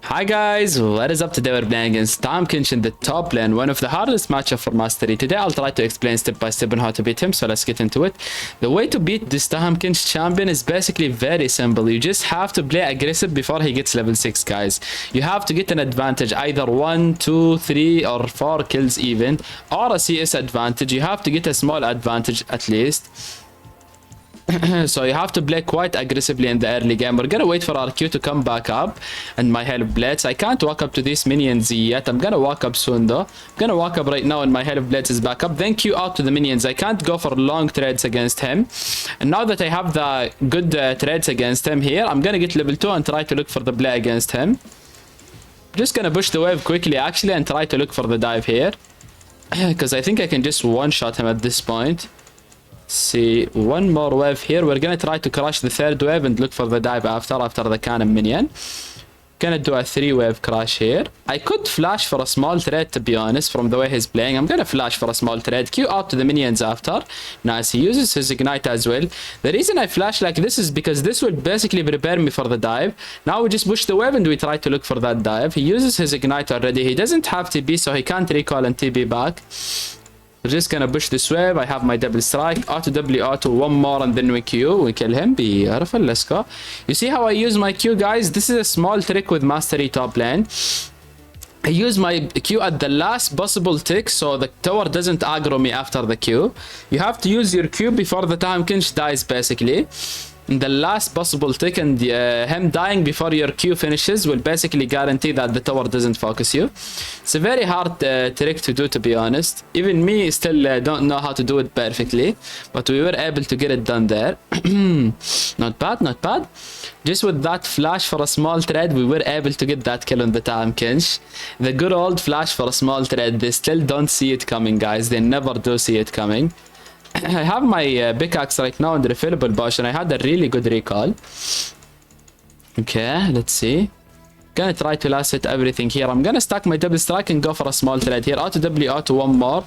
Hi guys, what is up? Today we're playing against Tom Kinch in the top lane, one of the hardest matchup for Mastery. Today I'll try to explain step by step on how to beat him, so let's get into it. The way to beat this Tom Kinch champion is basically very simple. You just have to play aggressive before he gets level 6, guys. You have to get an advantage, either 1, 2, 3 or 4 kills even, or a CS advantage. You have to get a small advantage at least. So you have to play quite aggressively in the early game. We're gonna wait for our Q to come back up and my health blitz. I can't walk up to these minions yet. I'm gonna walk up soon though. I'm gonna walk up right now and my health blitz is back up. Then Q out to the minions. I can't go for long trades against him. And now that I have the good trades against him here, I'm gonna get level 2 and try to look for the play against him. Just gonna push the wave quickly actually and try to look for the dive here. Because I think I can just one-shot him at this point. See, one more wave here. We're gonna try to crush the third wave and look for the dive after the cannon minion. Gonna do a 3-wave crash here. I could flash for a small trade, to be honest, from the way he's playing. I'm gonna flash for a small trade. Q out to the minions after. Nice, he uses his ignite as well. The reason I flash like this is because this will basically prepare me for the dive. Now we just push the wave and we try to look for that dive. He uses his ignite already. He doesn't have TP, so he can't recall and TP back. We're just gonna push this wave. I have my double strike, auto W, auto, one more, and then we Q. We kill him. Beautiful. Let's go. You see how I use my Q, guys? This is a small trick with Mastery top lane. I use my Q at the last possible tick so the tower doesn't aggro me after the Q. You have to use your Q before the time Kinch dies, basically. In the last possible tick, and him dying before your Q finishes will basically guarantee that the tower doesn't focus you. It's a very hard trick to do, to be honest. Even me still don't know how to do it perfectly, but we were able to get it done there. Not bad, not bad. Just with that flash for a small trade, we were able to get that kill on the Tom Kinch. The good old flash for a small trade, they still don't see it coming, guys. They never do see it coming. I have my pickaxe right now in the refillable potion. I had a really good recall. Okay, let's see. Gonna try to last hit everything here. I'm gonna stack my double strike and go for a small trade here. Auto W, auto, one more.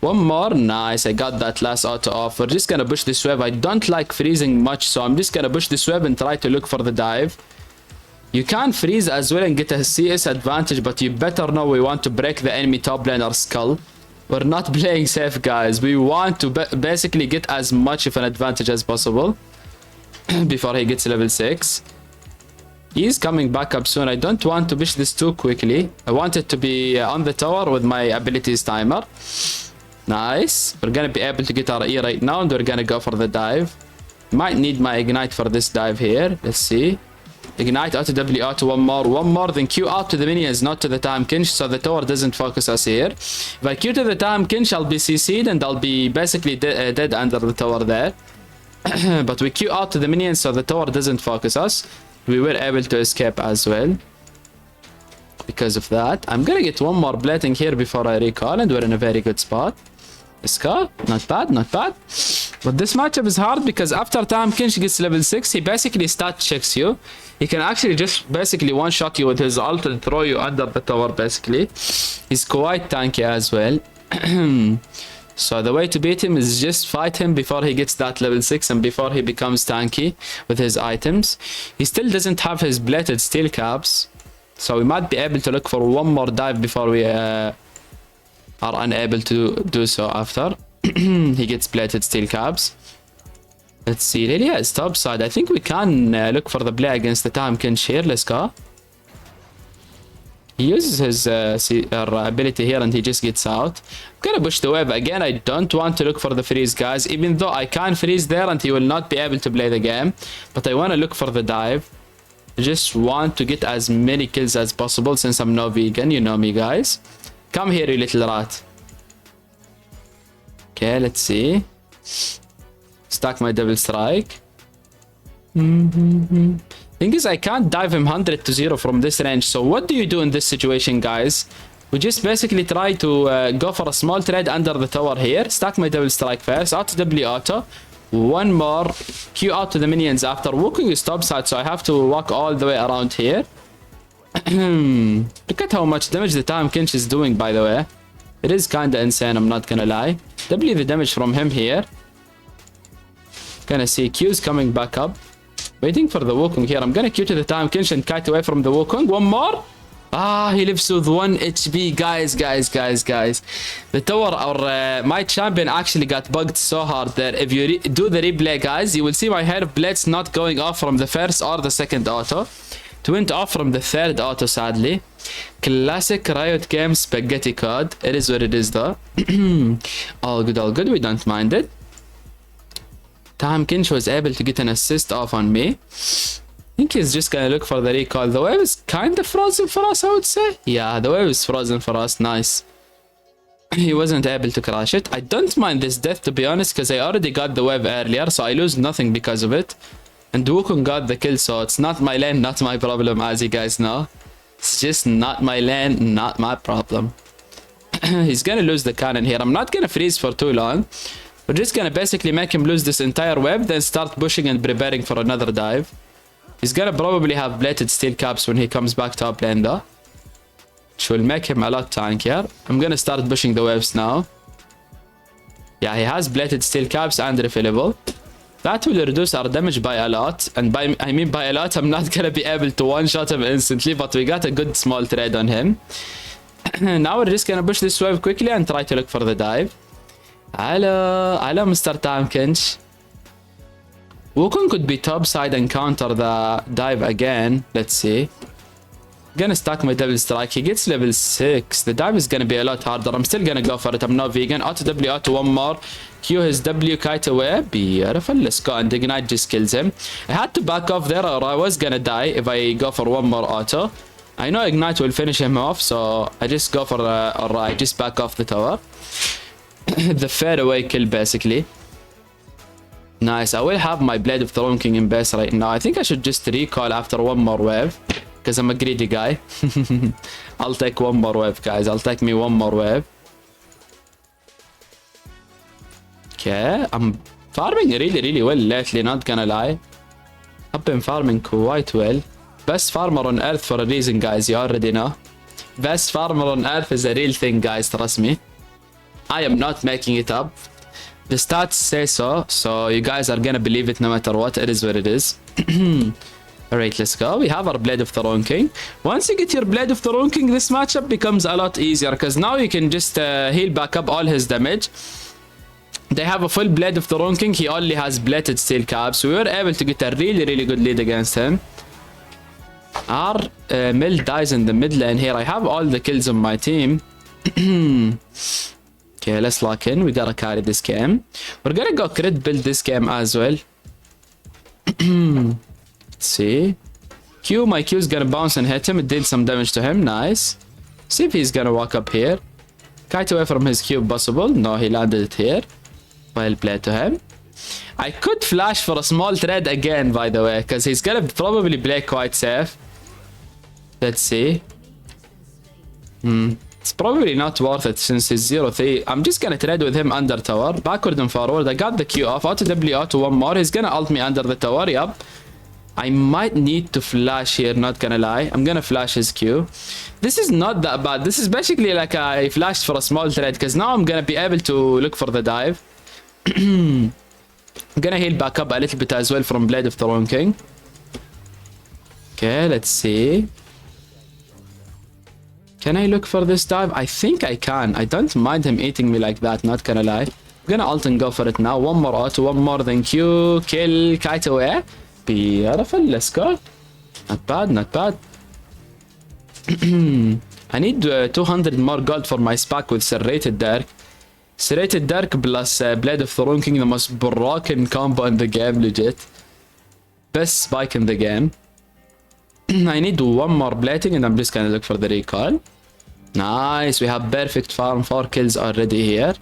One more. Nice, I got that last auto off. We're just gonna push this wave. I don't like freezing much, so I'm just gonna push this wave and try to look for the dive. You can freeze as well and get a CS advantage, but you better know we want to break the enemy top laner's skull. We're not playing safe, guys. We want to basically get as much of an advantage as possible before he gets level 6. He's coming back up soon. I don't want to push this too quickly. I want it to be on the tower with my abilities timer. Nice. We're gonna be able to get our E right now and we're gonna go for the dive. Might need my ignite for this dive here. Let's see. Ignite, auto W, auto, one more, then Q out to the minions, not to the Tom Kinch, so the tower doesn't focus us here. If I Q to the Tom Kinch, I'll be CC'd and I'll be basically dead under the tower there. But we Q out to the minions, so the tower doesn't focus us. We were able to escape as well. Because of that, I'm gonna get one more plating here before I recall, and we're in a very good spot. Let's go. Not bad, not bad. But this matchup is hard because after Tom Kinch gets level 6, he basically stat checks you. He can actually just basically one-shot you with his ult and throw you under the tower, basically. He's quite tanky as well. So the way to beat him is just fight him before he gets that level 6 and before he becomes tanky with his items. He still doesn't have his bladed steel caps, so we might be able to look for one more dive before we are unable to do so after he gets plated steel caps. Let's see. Lilia is top side. I think we can look for the play against the Tom Kinch here. Let's go. He uses his ability here and he just gets out. I'm gonna push the wave again. I don't want to look for the freeze, guys, even though I can freeze there and he will not be able to play the game, but I want to look for the dive. I just want to get as many kills as possible since I'm no vegan. You know me, guys. Come here, you little rat. Okay, let's see. Stack my double strike. Thing is, I can't dive him 100 to 0 from this range. So what do you do in this situation, guys? We just basically try to go for a small trade under the tower here. Stack my double strike first. Auto W auto. One more. Q out to the minions after. Walking is top side, so I have to walk all the way around here. Look at how much damage the Tom Kinch is doing, by the way. It is kinda insane, I'm not gonna lie. W the damage from him here. Gonna see Q's coming back up. Waiting for the Wukong here. I'm gonna Q to the Tahm Kench and kite away from the Wukong. One more. Ah, he lives with 1 HP. Guys. The tower, or my champion actually got bugged so hard that if you do the replay, guys, you will see my hair of blades not going off from the first or the second auto. It went off from the third auto, sadly. Classic Riot Games spaghetti code. It is what it is, though. All good. We don't mind it. Tahm Kench was able to get an assist off on me. I think he's just gonna look for the recall. The wave is kind of frozen for us, I would say. Yeah, the wave is frozen for us. Nice. He wasn't able to crash it. I don't mind this death, to be honest, because I already got the wave earlier, so I lose nothing because of it. And Wukong got the kill, so it's not my lane, not my problem, as you guys know. It's just not my lane, not my problem. He's gonna lose the cannon here. I'm not gonna freeze for too long. We're just gonna basically make him lose this entire wave, then start pushing and preparing for another dive. He's gonna probably have plated steel caps when he comes back top lane, though, which will make him a lot tankier. I'm gonna start pushing the waves now. Yeah, he has plated steel caps and refillable. That will reduce our damage by a lot, and by a lot, I'm not gonna be able to one-shot him instantly, but we got a good small trade on him. Now we're just gonna push this wave quickly and try to look for the dive. Hello, Mr. Tahm Kench. Wukong could be topside and counter the dive again. Let's see. Gonna stack my double strike. He gets level 6. The dive is gonna be a lot harder. I'm still gonna go for it. I'm not vegan. Auto W, auto one more. Q his W, kite away. Beautiful. Let's go. And Ignite just kills him. I had to back off there, or I was gonna die if I go for one more auto. I know Ignite will finish him off, so I just go for or I just back off the tower. The fadeaway kill, basically. Nice. I will have my Blade of the Wrong King in base right now. I think I should just recall after one more wave, because I'm a greedy guy. I'll take one more wave, guys. I'll take me one more wave. Okay. I'm farming really well lately, not gonna lie. I've been farming quite well. Best farmer on earth for a reason, guys. You already know. Best farmer on earth is a real thing, guys. Trust me. I am not making it up. The stats say so, so you guys are gonna believe it no matter what. It is what it is. Alright, let's go. We have our Blade of the Wrong King. Once you get your Blade of the Wrong King, this matchup becomes a lot easier, because now you can just heal back up all his damage. They have a full Blade of the Wrong King. He only has plated steel caps. We were able to get a really good lead against him. Our Mill dies in the mid lane here. I have all the kills on my team. Okay, let's lock in. We gotta carry this game. We're gonna go crit build this game as well. Let's see. My Q is gonna bounce and hit him. It did some damage to him. Nice. See if he's gonna walk up here. Kite away from his Q possible. No, he landed it here. Well played to him. I could flash for a small trade again, by the way, because he's gonna probably play quite safe. Let's see. It's probably not worth it since he's 0-3. I'm just gonna trade with him under tower. Backward and forward. I got the Q off. Auto W, auto one more. He's gonna ult me under the tower. Yup. I might need to flash here, not gonna lie. I'm gonna flash his Q. This is not that bad. This is basically like I flashed for a small trade, because now I'm gonna be able to look for the dive. I'm gonna heal back up a little bit as well from Blade of the Wrong King. Okay, let's see. Can I look for this dive? I think I can. I don't mind him eating me like that, not gonna lie. I'm gonna ult and go for it now. One more auto, one more, then Q, kill, kite away. Beautiful, let's go. Not bad, not bad. I need 200 more gold for my SPAC with Serrated Dark. Serrated Dark plus Blade of the Wrong King, the most broken combo in the game, legit. Best spike in the game. I need one more plating and I'm just gonna look for the recall. Nice, we have perfect farm, 4 kills already here.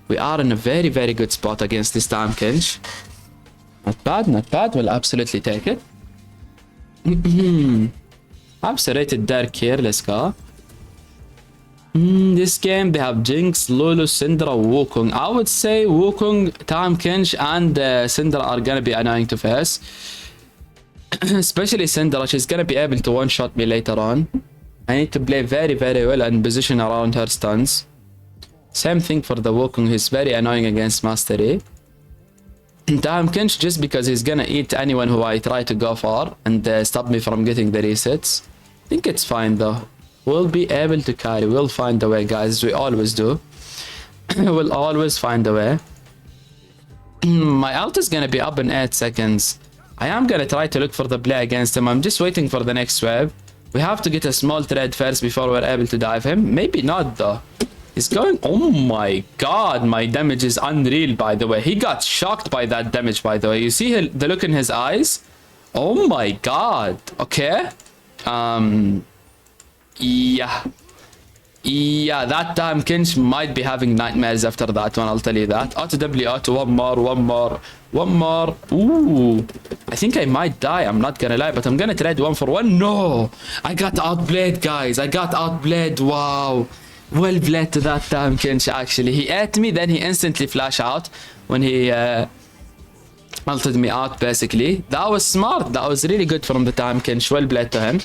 We are in a very good spot against this Tahm Kench. Not bad, not bad. We'll absolutely take it. I've Serrated Dark here, let's go. This game they have Jinx, Lulu, Syndra, Wukong. I would say Wukong, Tahm Kench and Syndra are gonna be annoying to face. Especially Syndra, she's gonna be able to one-shot me later on. I need to play very well and position around her stuns. Same thing for the Wukong, he's very annoying against Mastery. Damn Kinch, just because he's gonna eat anyone who I try to go for and stop me from getting the resets. I think it's fine though. We'll be able to carry. We'll find a way, guys. We always do. We'll always find a way. My ult is gonna be up in 8 seconds. I am gonna try to look for the play against him. I'm just waiting for the next wave. We have to get a small trade first before we're able to dive him. Maybe not though. He's going... Oh my god, my damage is unreal, by the way. He got shocked by that damage, by the way. You see the look in his eyes? Oh my god. Okay. Yeah. Yeah, that time Kinch might be having nightmares after that one, I'll tell you that. Auto W, auto, one more. Ooh. I think I might die, I'm not gonna lie, but I'm gonna trade 1-for-1. No! I got outplayed, guys. I got outplayed. Wow. Well played to that time Kinch, actually. He ate me, then he instantly flashed out when he ulted me out, basically. That was smart. That was really good from the time Kinch. Well played to him.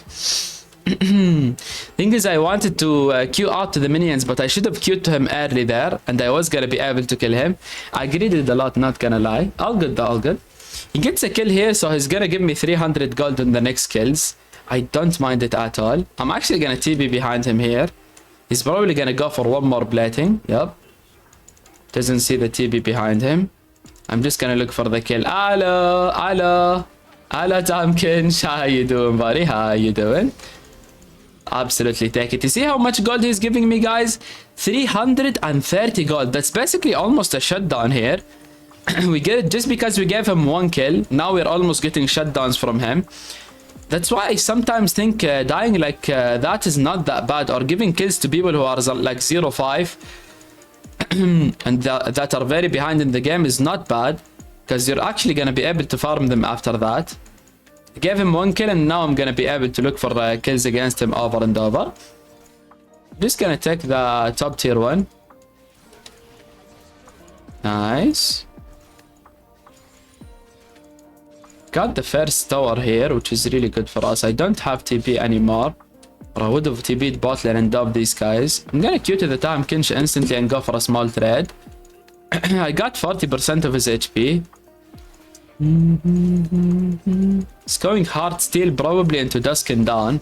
Thing is, I wanted to queue out to the minions, but I should have queued to him early there, and I was gonna be able to kill him. I greeded a lot, not gonna lie. All good though, all good. He gets a kill here, so he's gonna give me 300 gold in the next kills. I don't mind it at all. I'm actually gonna TB behind him here. He's probably gonna go for one more plating. Yup. Doesn't see the TB behind him. I'm just gonna look for the kill. Hello, Tom Kinch. How you doing, buddy? How you doing? Absolutely take it. You see how much gold he's giving me, guys? 330 gold. That's basically almost a shutdown here. We get it just because we gave him one kill. Now we're almost getting shutdowns from him. That's why I sometimes think dying like that is not that bad, or giving kills to people who are like 0-5 and that are very behind in the game is not bad, because you're actually going to be able to farm them after that. I gave him one kill, and now I'm going to be able to look for kills against him over and over. Just going to take the top tier one. Nice. Got the first tower here, which is really good for us. I don't have TP anymore, or I would have TP'd bot lane and dubbed these guys. I'm going to Q to the time Kinch instantly and go for a small trade. I got 40% of his HP. It's going hard still, probably into Dusk and Dawn.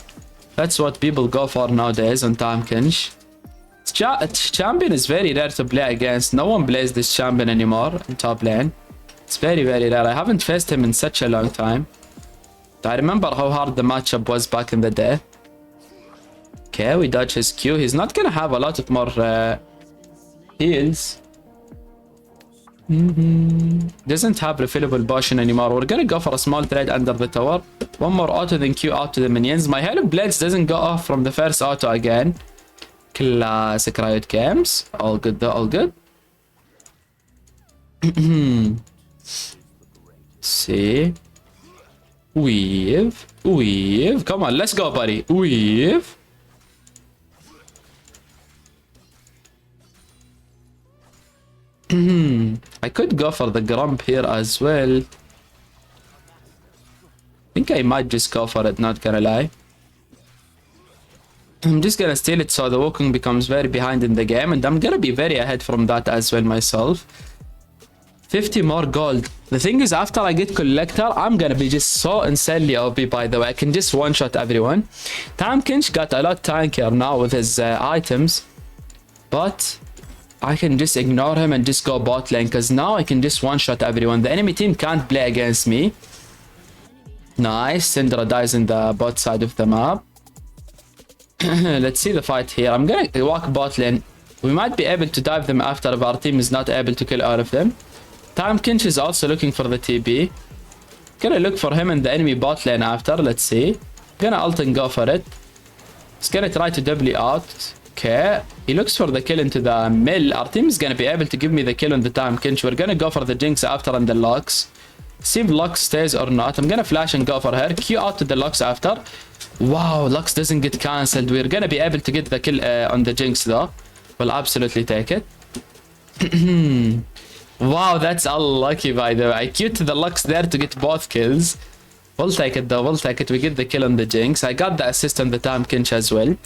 That's what people go for nowadays on Time Kinch. Champion is very rare to play against. No one plays this champion anymore in top lane. It's very, very rare. I haven't faced him in such a long time. I remember how hard the matchup was back in the day. Okay, we dodge his Q. He's not gonna have a lot of more heals. Doesn't have refillable potion anymore. We're gonna go for a small trade under the tower. One more auto, then Q out to the minions. My Halo Blades doesn't go off from the first auto again. Classic Riot Games. All good though, all good. See. Weave. Come on, let's go, buddy. Weave. I could go for the Grump here as well. I think I might just go for it, not gonna lie. I'm just gonna steal it so the Wukong becomes very behind in the game, and I'm gonna be very ahead from that as well myself. 50 more gold. The thing is, after I get Collector, I'm gonna be just so insanely OP, by the way. I can just one-shot everyone. Tam Kinch got a lot tankier now with his items, but I can just ignore him and just go bot lane, because now I can just one-shot everyone. The enemy team can't play against me. Nice. Syndra dies in the bot side of the map. Let's see the fight here. I'm gonna walk bot lane. We might be able to dive them after if our team is not able to kill all of them. Time Kinch is also looking for the TP. Gonna look for him in the enemy bot lane after. Let's see. Gonna ult and go for it. He's gonna try to W out. Okay, he looks for the kill into the mill. Our team is gonna be able to give me the kill on the Time Kinch. We're gonna go for the Jinx after and the Lux. See if Lux stays or not. I'm gonna flash and go for her. Q out to the Lux after. Wow, Lux doesn't get cancelled. We're gonna be able to get the kill on the Jinx though. We'll absolutely take it. Wow, that's unlucky, by the way. I queued to the Lux there to get both kills. We'll take it though, we'll take it. We get the kill on the Jinx. I got the assist on the Tam Kinch as well.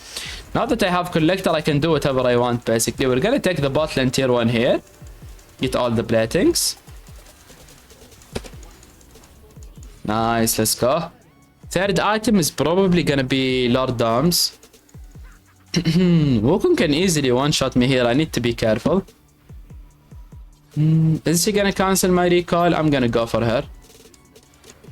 Now that I have Collector, I can do whatever I want, basically. We're gonna take the bot lane tier 1 here. Get all the platings. Nice, let's go. Third item is probably gonna be Lord Dams. Wukong can easily one-shot me here. I need to be careful. Is she gonna cancel my recall? I'm gonna go for her.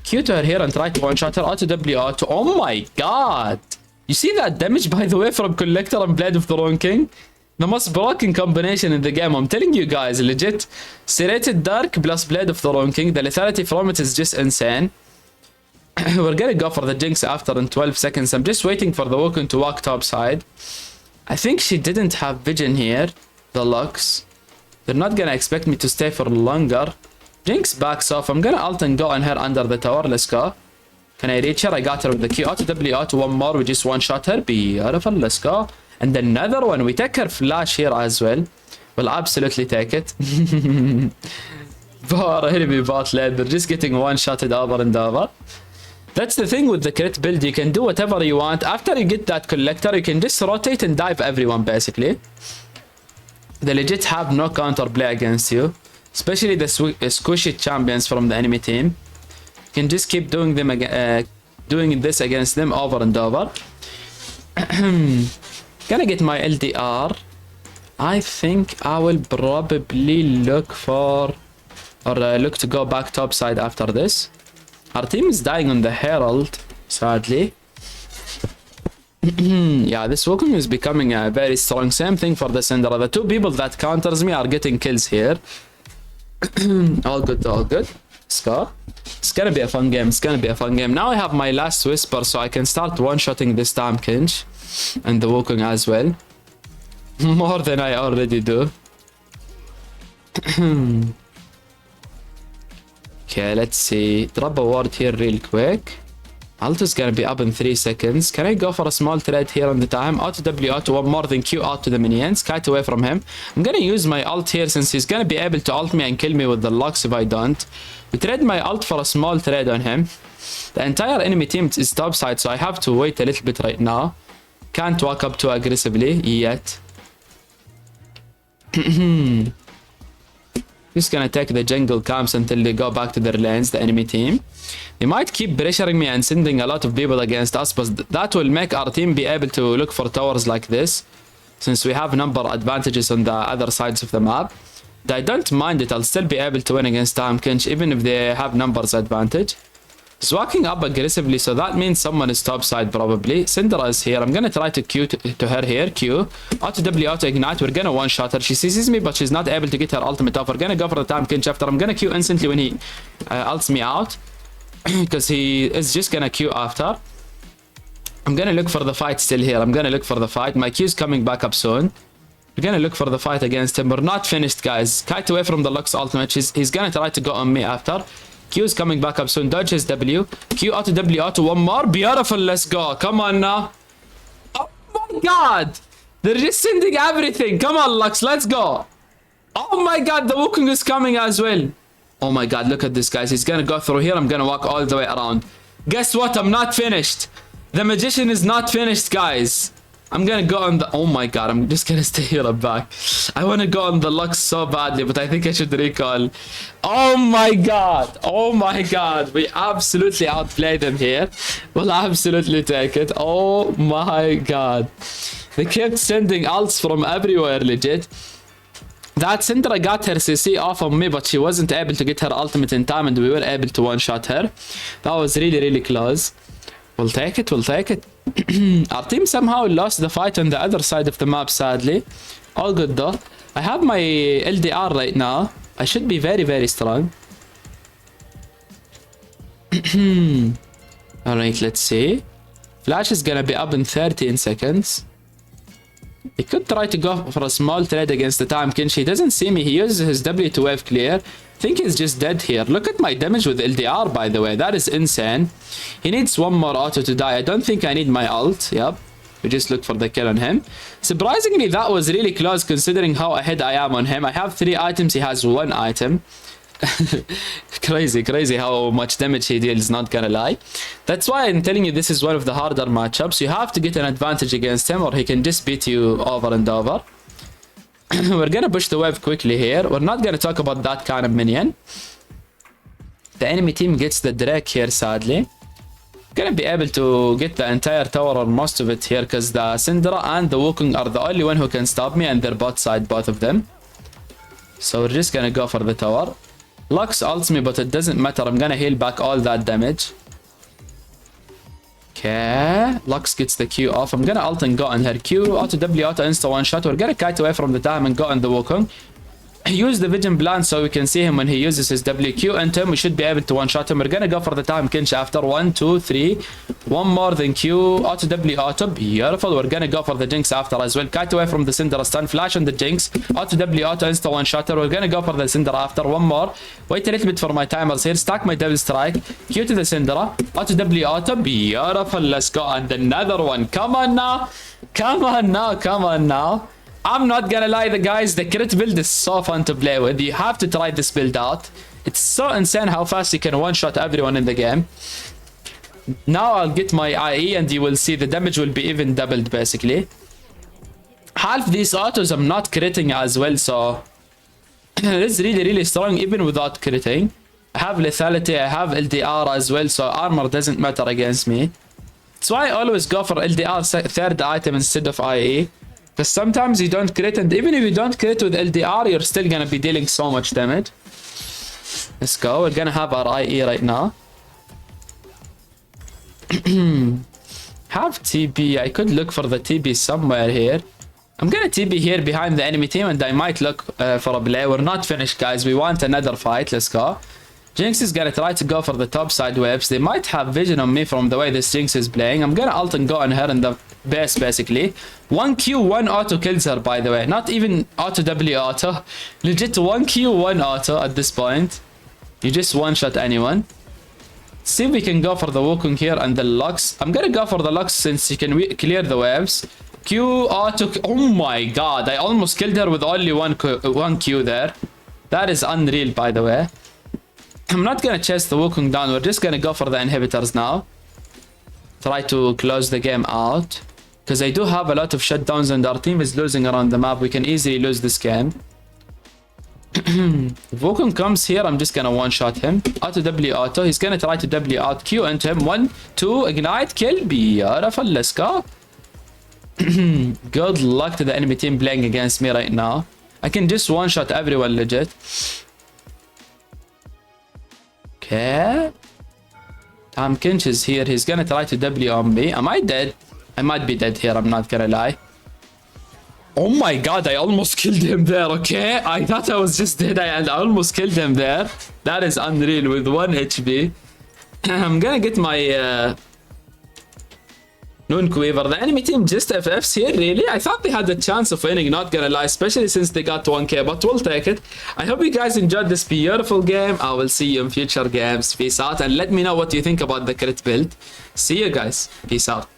Q to her here and try to one-shot her. Auto W auto. Oh my god! You see that damage, by the way, from Collector and Blade of the Wrong King? The most broken combination in the game. I'm telling you guys, legit. Serrated Dark plus Blade of the Wrong King. The lethality from it is just insane. We're gonna go for the Jinx after in 12 seconds. I'm just waiting for the Wukong to walk top side. I think she didn't have vision here. The Lux. They're not gonna expect me to stay for longer. Jinx backs off. I'm gonna ult and go on her under the tower. Let's go. Can I reach her? I got her with the Q. Auto W auto. One more. We just one-shot her. Beautiful. Let's go. And another one. We take her flash here as well. We'll absolutely take it. Poor enemy bot lane. They're just getting one-shotted over and over. That's the thing with the crit build. You can do whatever you want. After you get that collector, you can just rotate and dive everyone, basically. They legit have no counter play against you. Especially the squishy champions from the enemy team. You can just keep doing them doing this against them over and over. Gonna get my LDR. I think I will probably look for... or look to go back top side after this. Our team is dying on the Herald, sadly. Yeah, this Wukong is becoming very strong. Same thing for the Syndra. The two people that counters me are getting kills here. All good, all good. Let's go. It's gonna be a fun game. It's gonna be a fun game. Now I have my last Whisper, so I can start one-shotting this Tahm Kench. And the Wukong as well. More than I already do. Okay, let's see. Drop a ward here real quick. Ult is gonna be up in 3 seconds. Can I go for a small trade here on the time? Auto W auto, one more than Q out to the minions. Kite away from him. I'm gonna use my ult here since he's gonna be able to ult me and kill me with the Lux if I don't. We trade my ult for a small trade on him. The entire enemy team is topside, so I have to wait a little bit right now. Can't walk up too aggressively yet. Just gonna take the jungle camps until they go back to their lanes, the enemy team. They might keep pressuring me and sending a lot of people against us, but that will make our team be able to look for towers like this, since we have number advantages on the other sides of the map. I don't mind it. I'll still be able to win against Tahm Kench even if they have numbers advantage. He's walking up aggressively, so that means someone is topside probably. Syndra is here. I'm gonna try to Q to her here. Q. Auto W, auto ignite. We're gonna one-shot her. She sees me, but she's not able to get her ultimate off. We're gonna go for the Tahm Kench after. I'm gonna Q instantly when he ults me out. Because he is just gonna Q after. I'm gonna look for the fight still here. I'm gonna look for the fight. My Q is coming back up soon. We're gonna look for the fight against him. We're not finished, guys. Kite away from the Lux ultimate. He's gonna try to go on me after. Q is coming back up soon. Dodge his W. Q auto W auto. One more. Beautiful. Let's go. Come on now. Oh my god. They're just sending everything. Come on, Lux. Let's go. Oh my god. The Wukong is coming as well. Oh my god. Look at this, guys. He's gonna go through here. I'm gonna walk all the way around. Guess what? I'm not finished. The magician is not finished, guys. I'm gonna go on the... Oh my god, I'm just gonna stay here and back. I wanna go on the Lux so badly, but I think I should recall. Oh my god. Oh my god. We absolutely outplayed them here. We'll absolutely take it. Oh my god. They kept sending ults from everywhere, legit. That Syndra got her CC off of me, but she wasn't able to get her ultimate in time, and we were able to one-shot her. That was really, really close. We'll take it, we'll take it. Our team somehow lost the fight on the other side of the map, sadly. All good though. I have my LDR right now. I should be very, very strong. Alright, let's see. Flash is gonna be up in 13 seconds. He could try to go for a small trade against the Tahm Kench. He doesn't see me. He uses his W to wave clear. I think he's just dead here. Look at my damage with LDR, by the way. That is insane. He needs one more auto to die. I don't think I need my ult. Yep. We just look for the kill on him. Surprisingly, that was really close considering how ahead I am on him. I have 3 items. He has 1 item. Crazy how much damage he deals, not gonna lie. That's why I'm telling you this is one of the harder matchups. You have to get an advantage against him or he can just beat you over and over. We're gonna push the wave quickly here. We're not gonna talk about that kind of minion. The enemy team gets the Drake here, sadly. Gonna be able to get the entire tower or most of it here because the Syndra and the Wukong are the only one who can stop me, and they're bot side, both of them. So we're just gonna go for the tower. Lux ults me, but it doesn't matter. I'm gonna heal back all that damage. Okay, Lux gets the Q off. I'm gonna ult and go on her Q. Auto W, auto insta one shot. We're gonna kite away from the time and go on the Wukong. Use the vision plant so we can see him when he uses his WQ into him. We should be able to one-shot him. We're gonna go for the time Kinch after 1, 2, 3. One more than Q. Auto W auto. Beautiful. We're gonna go for the Jinx after as well. Kite away from the Cinder. Stun flash on the Jinx. Auto W auto insta one-shotter. We're gonna go for the Cinder after. One more. Wait a little bit for my timers here. Stack my Devil Strike. Q to the Cinder. Auto W auto. Beautiful. Let's go. And another one. Come on now. Come on now. Come on now. I'm not gonna lie, the guys, the crit build is so fun to play with. You have to try this build out. It's so insane how fast you can one-shot everyone in the game. Now I'll get my IE and you will see the damage will be even doubled basically. Half these autos I'm not critting as well, so it's really strong even without critting. I have lethality, I have LDR as well, so armor doesn't matter against me. That's why I always go for LDR third item instead of IE. Because sometimes you don't crit, and even if you don't crit with LDR, you're still gonna be dealing so much damage. Let's go. We're gonna have our IE right now. Have TB. I could look for the TB somewhere here. I'm gonna TB here behind the enemy team, and I might look for a play. We're not finished, guys. We want another fight. Let's go. Jinx is gonna try to go for the top side waves. They might have vision on me from the way this Jinx is playing. I'm gonna ult and go on her in the base basically. 1Q, 1 auto kills her, by the way. Not even auto W auto. Legit 1Q, 1 auto at this point. You just one-shot anyone. See if we can go for the Wukong here and the Lux. I'm gonna go for the Lux since you can clear the waves. Q auto. Oh my god, I almost killed her with only one Q there. That is unreal, by the way. I'm not gonna chase the Wukong down. We're just gonna go for the inhibitors now. Try to close the game out. Because I do have a lot of shutdowns and our team is losing around the map. We can easily lose this game. If Wukong comes here, I'm just gonna one-shot him. Auto W auto. He's gonna try to W out Q into him. 1, 2, ignite, kill. Beautiful. Let's go. Good luck to the enemy team playing against me right now. I can just one-shot everyone legit. Okay. Tom Kinch is here. He's gonna try to W on me. Am I dead? I might be dead here. I'm not gonna lie. Oh my god, I almost killed him there, okay? I thought I was just dead and I almost killed him there. That is unreal with 1 HP. I'm gonna get my Noon Quiver. The enemy team just FFs here, really? I thought they had a chance of winning, not gonna lie, especially since they got 1k, but we'll take it. I hope you guys enjoyed this beautiful game. I will see you in future games. Peace out, and let me know what you think about the crit build. See you guys. Peace out.